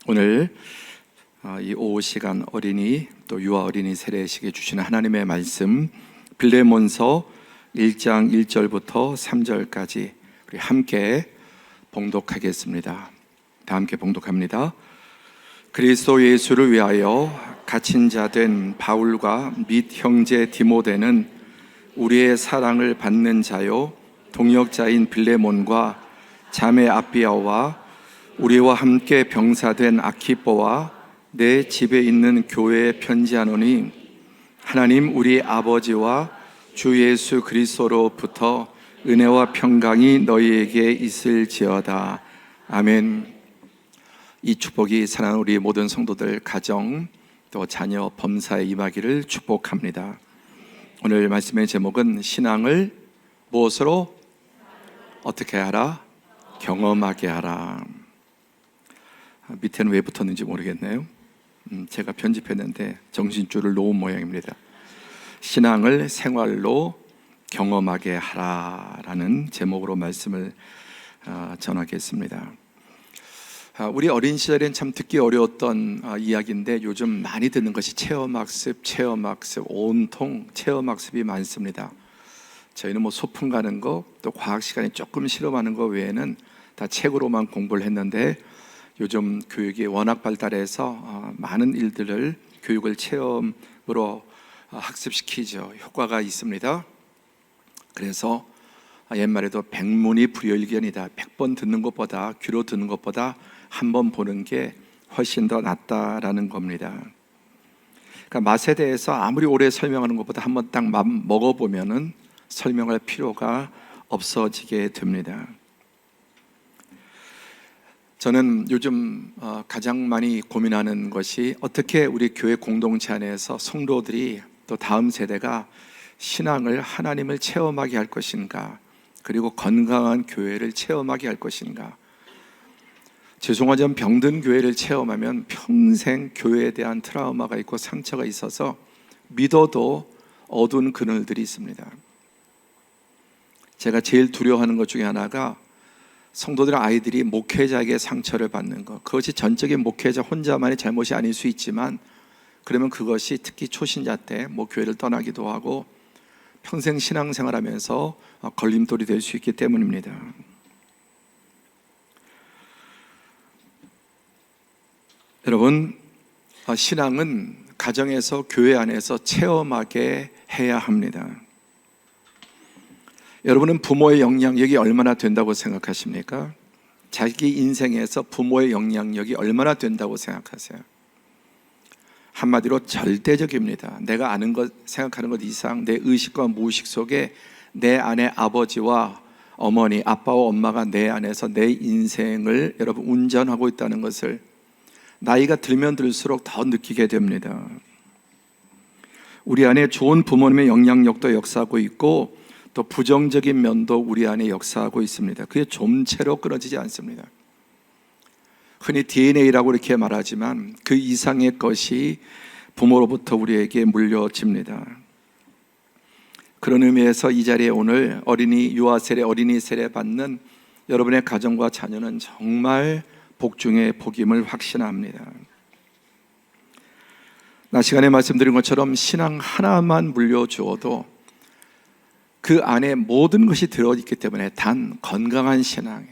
오늘 이 오후 시간 어린이 또 유아 어린이 세례식에 주시는 하나님의 말씀 빌레몬서 1장 1절부터 3절까지 우리 함께 봉독하겠습니다. 다 함께 봉독합니다. 그리스도 예수를 위하여 갇힌 자 된 바울과 및 형제 디모데는 우리의 사랑을 받는 자요 동역자인 빌레몬과 자매 아비아와 우리와 함께 병사된 아키뽀와 내 집에 있는 교회에 편지하노니 하나님 우리 아버지와 주 예수 그리스도로부터 은혜와 평강이 너희에게 있을지어다. 아멘. 이 축복이 사랑하는 우리 모든 성도들 가정 또 자녀 범사에 임하기를 축복합니다. 오늘 말씀의 제목은 신앙을 무엇으로 어떻게 하라? 경험하게 하라. 밑에는 왜 붙었는지 모르겠네요. 제가 편집했는데 정신줄을 놓은 모양입니다. 신앙을 생활로 경험하게 하라라는 제목으로 말씀을 전하겠습니다. 우리 어린 시절엔 참 듣기 어려웠던 이야기인데 요즘 많이 듣는 것이 체험학습, 온통 체험학습이 많습니다. 저희는 뭐 소풍 가는 거, 또 과학 시간에 조금 실험하는 거 외에는 다 책으로만 공부를 했는데 요즘 교육이 워낙 발달해서 많은 일들을 교육을 체험으로 학습시키죠. 효과가 있습니다. 그래서 옛말에도 백문이 불여일견이다. 100번 듣는 것보다 귀로 듣는 것보다 한 번 보는 게 훨씬 더 낫다라는 겁니다. 그러니까 맛에 대해서 아무리 오래 설명하는 것보다 한 번 딱 먹어보면은 설명할 필요가 없어지게 됩니다. 저는 요즘 가장 많이 고민하는 것이 어떻게 우리 교회 공동체 안에서 성도들이 또 다음 세대가 신앙을 하나님을 체험하게 할 것인가, 그리고 건강한 교회를 체험하게 할 것인가. 죄송하지만 병든 교회를 체험하면 평생 교회에 대한 트라우마가 있고 상처가 있어서 믿어도 어두운 그늘들이 있습니다. 제가 제일 두려워하는 것 중에 하나가 성도들 아이들이 목회자에게 상처를 받는 것. 그것이 전적인 목회자 혼자만의 잘못이 아닐 수 있지만 그러면 그것이 특히 초신자 때 교회를 떠나기도 하고 평생 신앙생활하면서 걸림돌이 될 수 있기 때문입니다. 여러분, 신앙은 가정에서 교회 안에서 체험하게 해야 합니다. 여러분은 부모의 영향력이 얼마나 된다고 생각하십니까? 자기 인생에서 부모의 영향력이 얼마나 된다고 생각하세요? 한마디로 절대적입니다. 내가 아는 것, 생각하는 것 이상 내 의식과 무의식 속에 내 안에 아버지와 어머니, 아빠와 엄마가 내 안에서 내 인생을 여러분 운전하고 있다는 것을 나이가 들면 들수록 더 느끼게 됩니다. 우리 안에 좋은 부모님의 영향력도 역사하고 있고 또 부정적인 면도 우리 안에 역사하고 있습니다. 그게 좀채로 끊어지지 않습니다. 흔히 DNA라고 이렇게 말하지만 그 이상의 것이 부모로부터 우리에게 물려집니다. 그런 의미에서 이 자리에 오늘 유아 세례, 어린이 세례 받는 여러분의 가정과 자녀는 정말 복 중에 복임을 확신합니다. 나 시간에 말씀드린 것처럼 신앙 하나만 물려주어도 그 안에 모든 것이 들어있기 때문에 단 건강한 신앙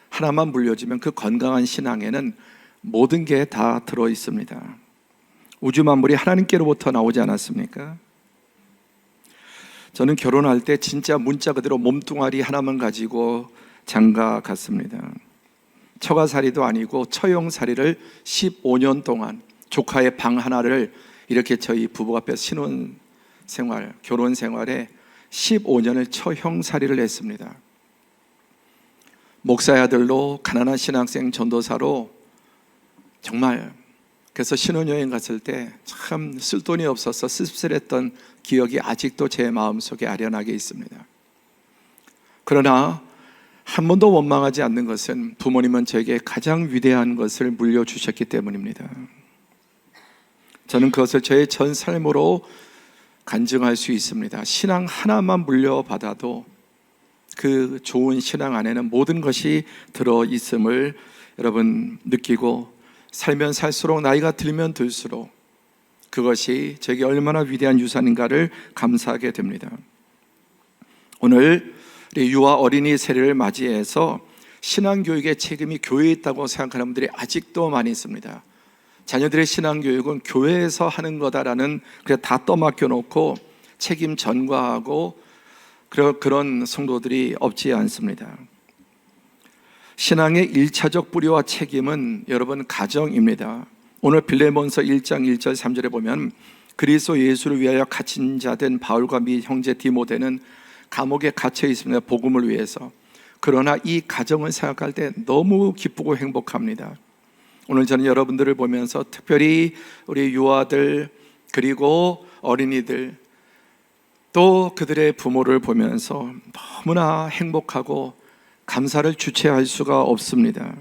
하나만 물려주면 그 건강한 신앙에는 모든 게 다 들어있습니다. 우주 만물이 하나님께로부터 나오지 않았습니까? 저는 결혼할 때 진짜 문자 그대로 몸뚱아리 하나만 가지고 장가 갔습니다. 처가살이도 아니고 처형살이를 15년 동안 조카의 방 하나를 이렇게 저희 부부 앞에서 신혼생활, 결혼생활에 15년을 처형살이를 했습니다. 목사의 아들로 가난한 신학생 전도사로 정말 그래서 신혼여행 갔을 때 참 쓸 돈이 없어서 씁쓸했던 기억이 아직도 제 마음속에 아련하게 있습니다. 그러나 한 번도 원망하지 않는 것은 부모님은 저에게 가장 위대한 것을 물려주셨기 때문입니다. 저는 그것을 저의 전 삶으로 간증할 수 있습니다. 신앙 하나만 물려받아도 그 좋은 신앙 안에는 모든 것이 들어있음을 여러분 느끼고 살면 살수록 나이가 들면 들수록 그것이 저에게 얼마나 위대한 유산인가를 감사하게 됩니다. 오늘 우리 유아 어린이 세례를 맞이해서 신앙교육의 책임이 교회에 있다고 생각하는 분들이 아직도 많이 있습니다. 자녀들의 신앙교육은 교회에서 하는 거다라는 그래 다 떠맡겨 놓고 책임 전가하고 그런 성도들이 없지 않습니다. 신앙의 1차적 뿌리와 책임은 여러분 가정입니다. 오늘 빌레몬서 1장 1절 3절에 보면 그리스도 예수를 위하여 갇힌 자 된 바울과 및 형제 디모데는 감옥에 갇혀 있습니다. 복음을 위해서. 그러나 이 가정을 생각할 때 너무 기쁘고 행복합니다. 오늘 저는 여러분들을 보면서 특별히 우리 유아들 그리고 어린이들 또 그들의 부모를 보면서 너무나 행복하고 감사를 주체할 수가 없습니다.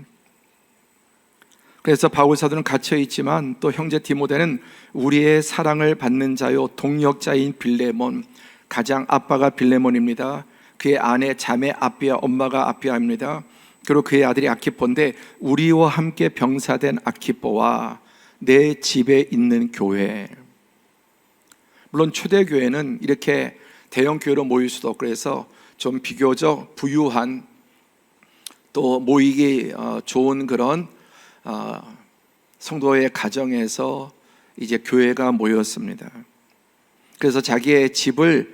그래서 바울 사도는 갇혀 있지만 또 형제 디모데는 우리의 사랑을 받는 자요 동역자인 빌레몬, 가장 아빠가 빌레몬입니다. 그의 아내 자매 아비아, 엄마가 아비아입니다. 그리고 그의 아들이 아키포인데 우리와 함께 병사된 아키포와 내 집에 있는 교회. 물론 초대교회는 이렇게 대형 교회로 모일 수도 없고 그래서 좀 비교적 부유한 또 모이기 좋은 그런 성도의 가정에서 이제 교회가 모였습니다. 그래서 자기의 집을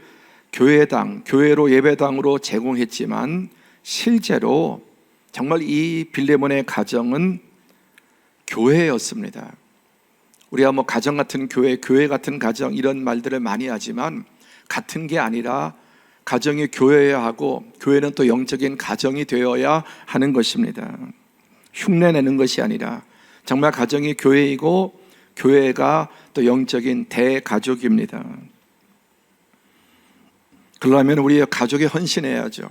교회로 예배당으로 제공했지만 실제로 정말 이 빌레몬의 가정은 교회였습니다. 우리가 뭐 가정 같은 교회 같은 가정 이런 말들을 많이 하지만 같은 게 아니라 가정이 교회여야 하고 교회는 또 영적인 가정이 되어야 하는 것입니다. 흉내내는 것이 아니라 정말 가정이 교회이고 교회가 또 영적인 대가족입니다. 그러려면 우리 가족에 헌신해야죠.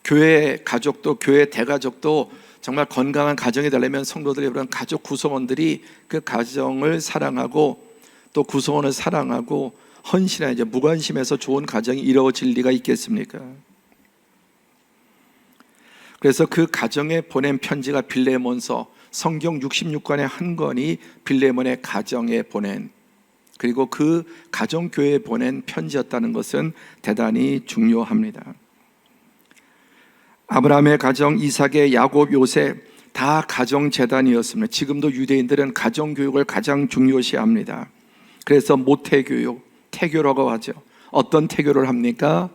교회 가족도 교회 대가족도 정말 건강한 가정이 되려면 성도들의 그런 가족 구성원들이 그 가정을 사랑하고 또 구성원을 사랑하고 헌신해야죠. 무관심해서 좋은 가정이 이루어질 리가 있겠습니까? 그래서 그 가정에 보낸 편지가 빌레몬서, 성경 66권의 한 권이 빌레몬의 가정에 보낸, 그리고 그 가정교회에 보낸 편지였다는 것은 대단히 중요합니다. 아브라함의 가정, 이삭의 야곱, 요셉 다 가정재단이었습니다. 지금도 유대인들은 가정교육을 가장 중요시합니다. 그래서 모태교육, 태교라고 하죠. 어떤 태교를 합니까?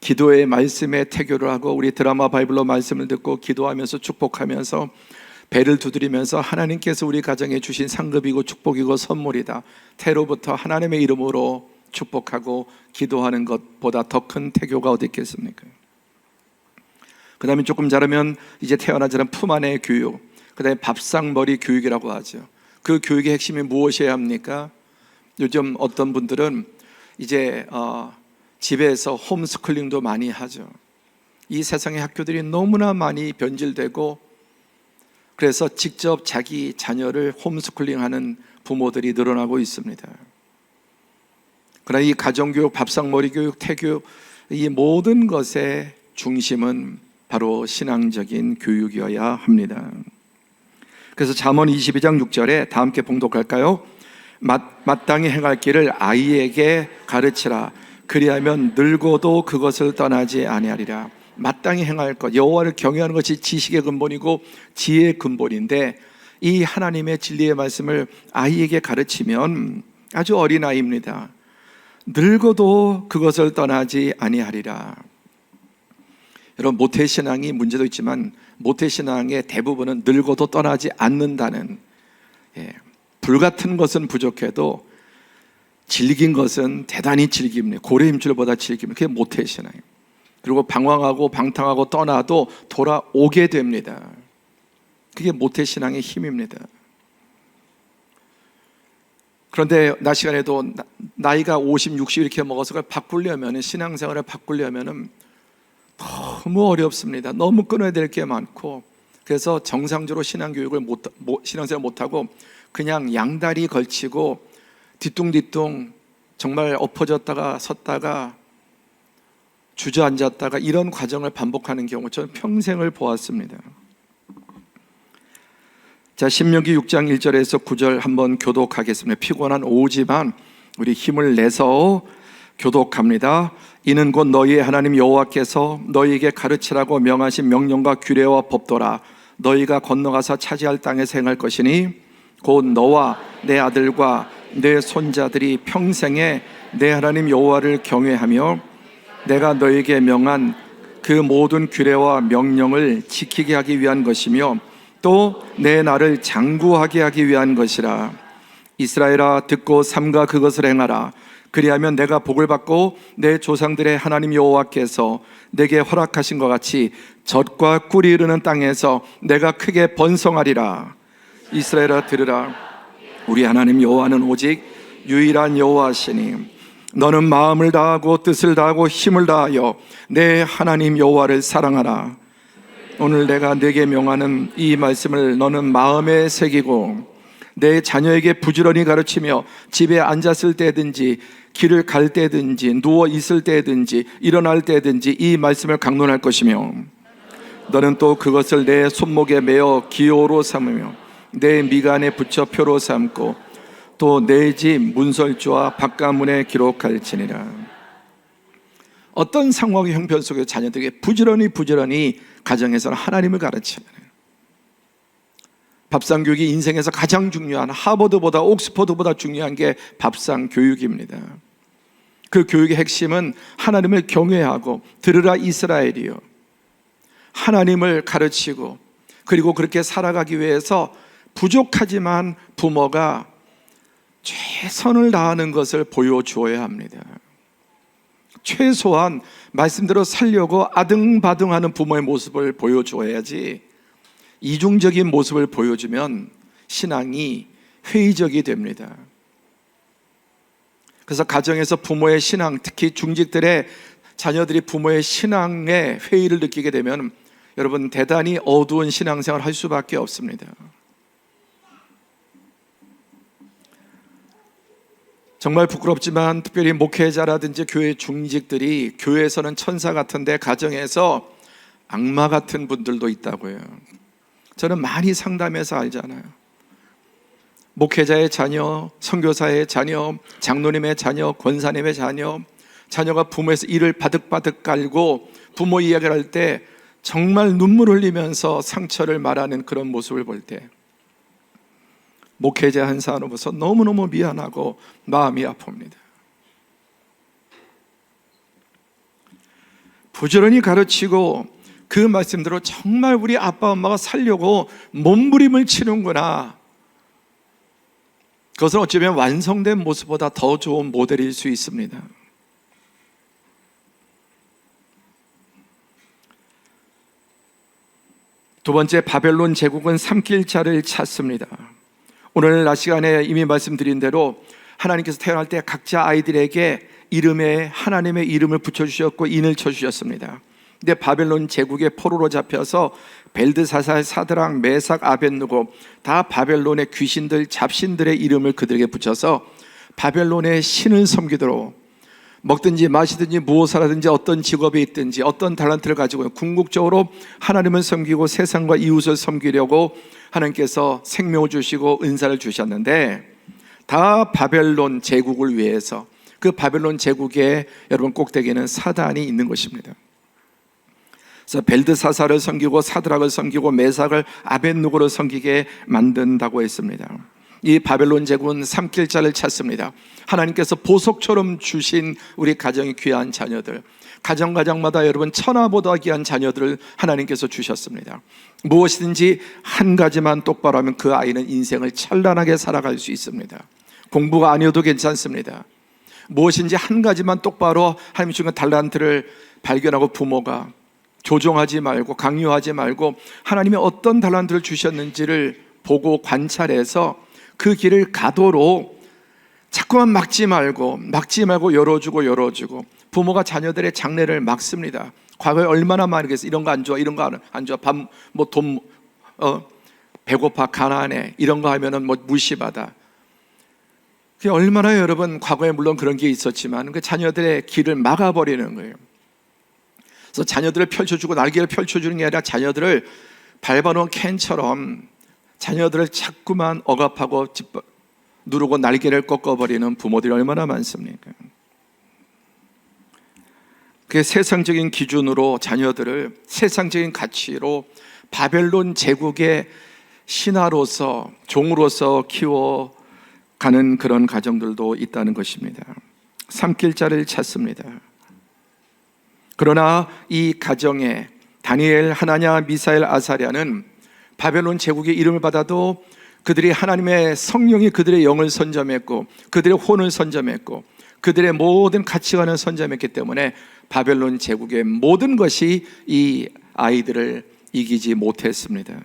기도의 말씀에 태교를 하고 우리 드라마 바이블로 말씀을 듣고 기도하면서 축복하면서 배를 두드리면서 하나님께서 우리 가정에 주신 상급이고 축복이고 선물이다. 태로부터 하나님의 이름으로 축복하고 기도하는 것보다 더 큰 태교가 어디 있겠습니까? 그 다음에 조금 자라면 이제 태어나자는 품 안의 교육, 그 다음에 밥상머리 교육이라고 하죠. 그 교육의 핵심이 무엇이어야 합니까? 요즘 어떤 분들은 이제 집에서 홈스쿨링도 많이 하죠. 이 세상의 학교들이 너무나 많이 변질되고 그래서 직접 자기 자녀를 홈스쿨링하는 부모들이 늘어나고 있습니다. 그러나 이 가정교육, 밥상머리 교육, 태교육 이 모든 것의 중심은 바로 신앙적인 교육이어야 합니다. 그래서 잠언 22장 6절에 다 함께 봉독할까요? 마땅히 행할 길을 아이에게 가르치라. 그리하면 늙어도 그것을 떠나지 아니하리라. 마땅히 행할 것, 여호와를 경외하는 것이 지식의 근본이고 지혜의 근본인데 이 하나님의 진리의 말씀을 아이에게 가르치면 아주 어린 아이입니다. 늙어도 그것을 떠나지 아니하리라. 여러분, 모태신앙이 문제도 있지만 모태신앙의 대부분은 늙어도 떠나지 않는다는, 불같은 것은 부족해도 질긴 것은 대단히 즐깁니다. 고래 힘줄보다 즐깁니다. 그게 모태신앙이에요. 그리고 방황하고 방탕하고 떠나도 돌아오게 됩니다. 그게 모태신앙의 힘입니다. 그런데 낮 시간에도 나이가 50, 60 이렇게 먹어서 그걸 바꾸려면, 신앙생활을 바꾸려면 너무 어렵습니다. 너무 끊어야 될 게 많고, 그래서 정상적으로 신앙생활을 못하고 그냥 양다리 걸치고 뒤뚱뒤뚱 정말 엎어졌다가 섰다가 주저앉았다가 이런 과정을 반복하는 경우 저는 평생을 보았습니다. 자, 신명기 6장 1절에서 9절 한번 교독하겠습니다. 피곤한 오후지만 우리 힘을 내서 교독합니다. 이는 곧 너희의 하나님 여호와께서 너희에게 가르치라고 명하신 명령과 규례와 법도라. 너희가 건너가서 차지할 땅에서 행할 것이니 곧 너와 내 아들과 내 손자들이 평생에 내 하나님 여호와를 경외하며 내가 너희에게 명한 그 모든 규례와 명령을 지키게 하기 위한 것이며 또 내 나를 장구하게 하기 위한 것이라. 이스라엘아, 듣고 삼가 그것을 행하라. 그리하면 내가 복을 받고 내 조상들의 하나님 여호와께서 내게 허락하신 것 같이 젖과 꿀이 흐르는 땅에서 내가 크게 번성하리라. 이스라엘아, 들으라. 우리 하나님 여호와는 오직 유일한 여호와시니 너는 마음을 다하고 뜻을 다하고 힘을 다하여 내 하나님 여호와를 사랑하라. 오늘 내가 네게 명하는 이 말씀을 너는 마음에 새기고 내 자녀에게 부지런히 가르치며 집에 앉았을 때든지 길을 갈 때든지 누워 있을 때든지 일어날 때든지 이 말씀을 강론할 것이며 너는 또 그것을 내 손목에 매어 기호로 삼으며 내 미간에 붙여 표로 삼고 또 내 집 문설주와 바깥문에 기록할지니라. 어떤 상황의 형편 속에 자녀들에게 부지런히 가정에서는 하나님을 가르쳐야 해요. 밥상 교육이 인생에서 가장 중요한, 하버드보다 옥스퍼드보다 중요한 게 밥상 교육입니다. 그 교육의 핵심은 하나님을 경외하고 들으라 이스라엘이요, 하나님을 가르치고 그리고 그렇게 살아가기 위해서 부족하지만 부모가 최선을 다하는 것을 보여주어야 합니다. 최소한 말씀대로 살려고 아등바등하는 부모의 모습을 보여줘야지 이중적인 모습을 보여주면 신앙이 회의적이 됩니다. 그래서 가정에서 부모의 신앙, 특히 중직들의 자녀들이 부모의 신앙에 회의를 느끼게 되면 여러분 대단히 어두운 신앙생활을 할 수밖에 없습니다. 정말 부끄럽지만 특별히 목회자라든지 교회 중직들이 교회에서는 천사 같은데 가정에서 악마 같은 분들도 있다고요. 저는 많이 상담해서 알잖아요. 목회자의 자녀, 선교사의 자녀, 장로님의 자녀, 권사님의 자녀, 자녀가 부모에서 이를 바득바득 깔고 부모 이야기를 할 때 정말 눈물 흘리면서 상처를 말하는 그런 모습을 볼 때 목회자 한 사람으로서 너무너무 미안하고 마음이 아픕니다. 부지런히 가르치고 그 말씀대로 정말 우리 아빠 엄마가 살려고 몸부림을 치는구나. 그것은 어쩌면 완성된 모습보다 더 좋은 모델일 수 있습니다. 두 번째, 바벨론 제국은 삼킬자를 찾습니다. 오늘 낮 시간에 이미 말씀드린 대로 하나님께서 태어날 때 각자 아이들에게 이름에 하나님의 이름을 붙여주셨고 인을 쳐주셨습니다. 근데 바벨론 제국의 포로로 잡혀서 벨드사살, 사드락, 메삭, 아벳느고 다 바벨론의 귀신들, 잡신들의 이름을 그들에게 붙여서 바벨론의 신을 섬기도록 먹든지 마시든지 무엇을 하든지 어떤 직업에 있든지 어떤 달란트를 가지고 궁극적으로 하나님을 섬기고 세상과 이웃을 섬기려고 하나님께서 생명을 주시고 은사를 주셨는데 다 바벨론 제국을 위해서 그 바벨론 제국의 여러분 꼭대기에는 사단이 있는 것입니다. 그래서 벨드사살을 섬기고 사드락을 섬기고 메삭을 아벳느고를 섬기게 만든다고 했습니다. 이 바벨론 제국은 삼킬자를 찾습니다. 하나님께서 보석처럼 주신 우리 가정의 귀한 자녀들, 가정마다 여러분 천하보다 귀한 자녀들을 하나님께서 주셨습니다. 무엇이든지 한 가지만 똑바로 하면 그 아이는 인생을 찬란하게 살아갈 수 있습니다. 공부가 아니어도 괜찮습니다. 무엇인지 한 가지만 똑바로 하나님 주신 달란트를 발견하고 부모가 조종하지 말고 강요하지 말고 하나님이 어떤 달란트를 주셨는지를 보고 관찰해서 그 길을 가도록 자꾸만 막지 말고 열어주고 부모가 자녀들의 장래를 막습니다. 과거에 얼마나 많이 그랬어요. 이런 거 안 좋아, 이런 거 안 좋아, 돈 배고파, 가난해, 이런 거 하면은 무시받아. 그게 얼마나 여러분 과거에 물론 그런 게 있었지만 그 자녀들의 길을 막아버리는 거예요. 그래서 자녀들을 펼쳐주고 날개를 펼쳐주는 게 아니라 자녀들을 밟아놓은 캔처럼 자녀들을 자꾸만 억압하고 누르고 날개를 꺾어버리는 부모들이 얼마나 많습니까? 그 세상적인 기준으로 자녀들을 세상적인 가치로 바벨론 제국의 신하로서 종으로서 키워가는 그런 가정들도 있다는 것입니다. 삼킬 자를 찾습니다. 그러나 이 가정에 다니엘, 하나냐, 미사엘, 아사랴는 바벨론 제국의 이름을 받아도 그들이 하나님의 성령이 그들의 영을 선점했고 그들의 혼을 선점했고 그들의 모든 가치관을 선점했기 때문에 바벨론 제국의 모든 것이 이 아이들을 이기지 못했습니다.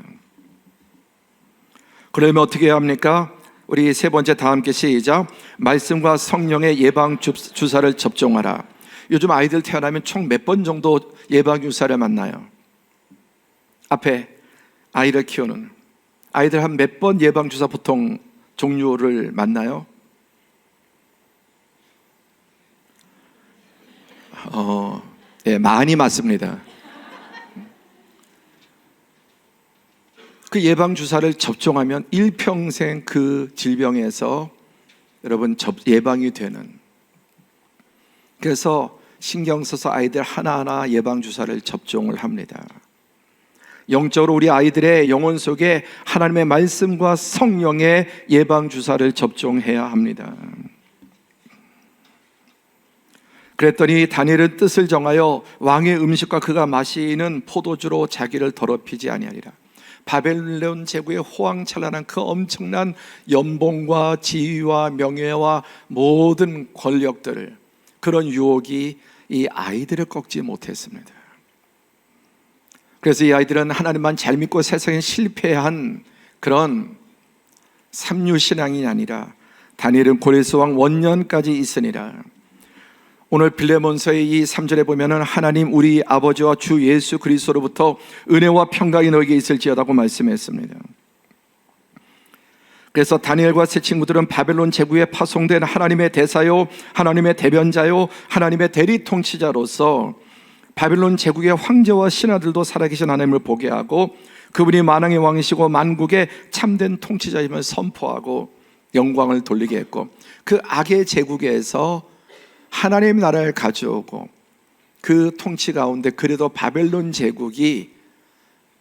그러면 어떻게 해야 합니까? 우리 세 번째 다 함께 시작. 말씀과 성령의 예방 주사를 접종하라. 요즘 아이들 태어나면 총 몇 번 정도 예방 주사를 맞나요? 앞에 아이를 키우는 아이들 한 몇 번 예방 주사 보통 종류를 맞나요? 예, 많이 맞습니다. 그 예방주사를 접종하면 일평생 그 질병에서 여러분 예방이 되는, 그래서 신경 써서 아이들 하나하나 예방주사를 접종을 합니다. 영적으로 우리 아이들의 영혼 속에 하나님의 말씀과 성령의 예방주사를 접종해야 합니다. 그랬더니 다니엘은 뜻을 정하여 왕의 음식과 그가 마시는 포도주로 자기를 더럽히지 아니하리라. 바벨론 제국의 호황찬란한 그 엄청난 연봉과 지위와 명예와 모든 권력들을, 그런 유혹이 이 아이들을 꺾지 못했습니다. 그래서 이 아이들은 하나님만 잘 믿고 세상에 실패한 그런 삼류신앙이 아니라 다니엘은 고레스 왕 원년까지 있으니라. 오늘 빌레몬서의 이 3절에 보면은 하나님 우리 아버지와 주 예수 그리스도로부터 은혜와 평강이 너에게 있을지어다고 말씀했습니다. 그래서 다니엘과 세 친구들은 바벨론 제국에 파송된 하나님의 대사요, 하나님의 대변자요, 하나님의 대리 통치자로서 바벨론 제국의 황제와 신하들도 살아계신 하나님을 보게 하고 그분이 만왕의 왕이시고 만국의 참된 통치자임을 선포하고 영광을 돌리게 했고, 그 악의 제국에서 하나님의 나라를 가져오고 그 통치 가운데 그래도 바벨론 제국이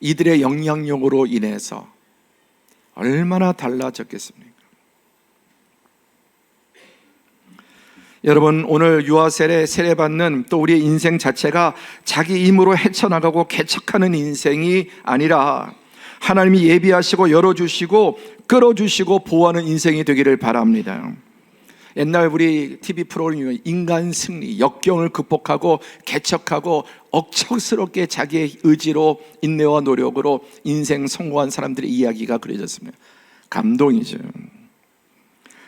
이들의 영향력으로 인해서 얼마나 달라졌겠습니까? 여러분, 오늘 유아세례 세례받는 또 우리의 인생 자체가 자기 힘으로 헤쳐나가고 개척하는 인생이 아니라 하나님이 예비하시고 열어주시고 끌어주시고 보호하는 인생이 되기를 바랍니다. 옛날 우리 TV 프로그램이 인간 승리, 역경을 극복하고 개척하고 억척스럽게 자기의 의지로 인내와 노력으로 인생 성공한 사람들의 이야기가 그려졌습니다. 감동이죠.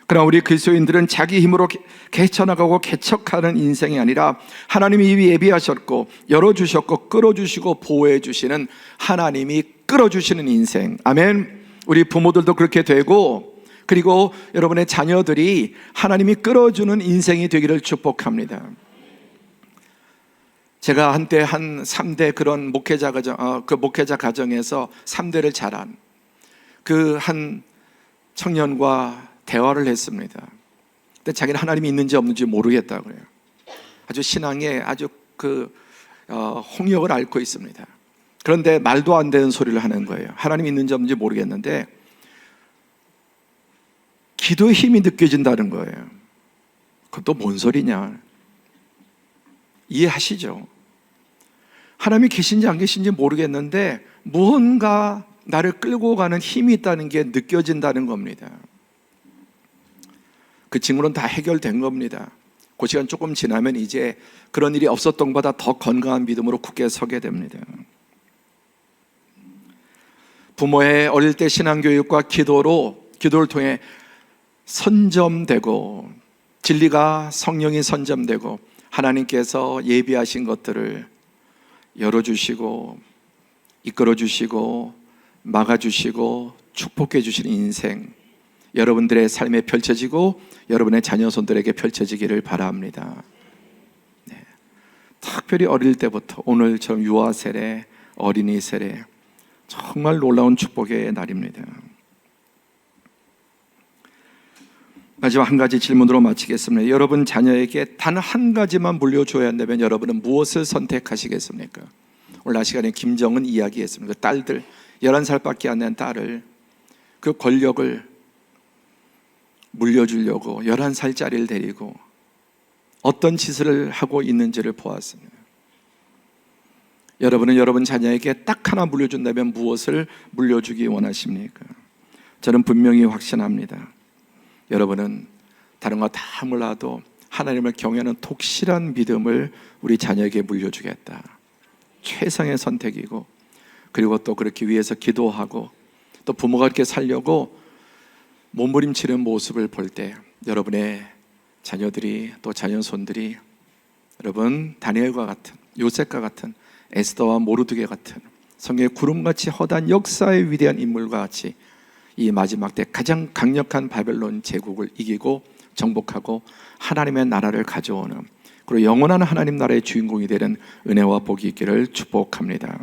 그러나 우리 그리스도인들은 자기 힘으로 개쳐나가고 개척하는 인생이 아니라 하나님이 이미 예비하셨고 열어주셨고 끌어주시고 보호해 주시는, 하나님이 끌어주시는 인생. 아멘. 우리 부모들도 그렇게 되고, 그리고 여러분의 자녀들이 하나님이 끌어주는 인생이 되기를 축복합니다. 제가 한때 한 3대 그런 목회자 가정에서 3대를 자란 그 한 청년과 대화를 했습니다. 근데 자기는 하나님이 있는지 없는지 모르겠다고 그래요. 아주 신앙에 아주 홍역을 앓고 있습니다. 그런데 말도 안 되는 소리를 하는 거예요. 하나님이 있는지 없는지 모르겠는데 기도의 힘이 느껴진다는 거예요. 그것도 뭔 소리냐? 이해하시죠? 하나님이 계신지 안 계신지 모르겠는데 무언가 나를 끌고 가는 힘이 있다는 게 느껴진다는 겁니다. 그 친구는 다 해결된 겁니다. 그 시간 조금 지나면 이제 그런 일이 없었던 것보다 더 건강한 믿음으로 굳게 서게 됩니다. 부모의 어릴 때 신앙교육과 기도를 통해 선점되고 진리가 성령이 선점되고 하나님께서 예비하신 것들을 열어주시고 이끌어주시고 막아주시고 축복해주시는 인생, 여러분들의 삶에 펼쳐지고 여러분의 자녀손들에게 펼쳐지기를 바랍니다. 네. 특별히 어릴 때부터 오늘처럼 유아 세례, 어린이 세례, 정말 놀라운 축복의 날입니다. 마지막 한 가지 질문으로 마치겠습니다. 여러분 자녀에게 단 한 가지만 물려줘야 한다면 여러분은 무엇을 선택하시겠습니까? 오늘 시간에 김정은 이야기했습니다. 그 딸들, 11살밖에 안 된 딸을, 그 권력을 물려주려고 11살짜리를 데리고 어떤 짓을 하고 있는지를 보았습니다. 여러분은 여러분 자녀에게 딱 하나 물려준다면 무엇을 물려주기 원하십니까? 저는 분명히 확신합니다. 여러분은 다른 거 다 몰라도 하나님을 경외하는 독실한 믿음을 우리 자녀에게 물려주겠다. 최상의 선택이고, 그리고 또 그렇게 위해서 기도하고, 또 부모가 그렇게 살려고 몸부림치는 모습을 볼 때 여러분의 자녀들이, 또 자녀손들이 여러분 다니엘과 같은, 요셉과 같은, 에스더와 모르드게 같은 성경의 구름같이 허다한 역사의 위대한 인물과 같이 이 마지막 때 가장 강력한 바벨론 제국을 이기고 정복하고 하나님의 나라를 가져오는, 그리고 영원한 하나님 나라의 주인공이 되는 은혜와 복이 있기를 축복합니다.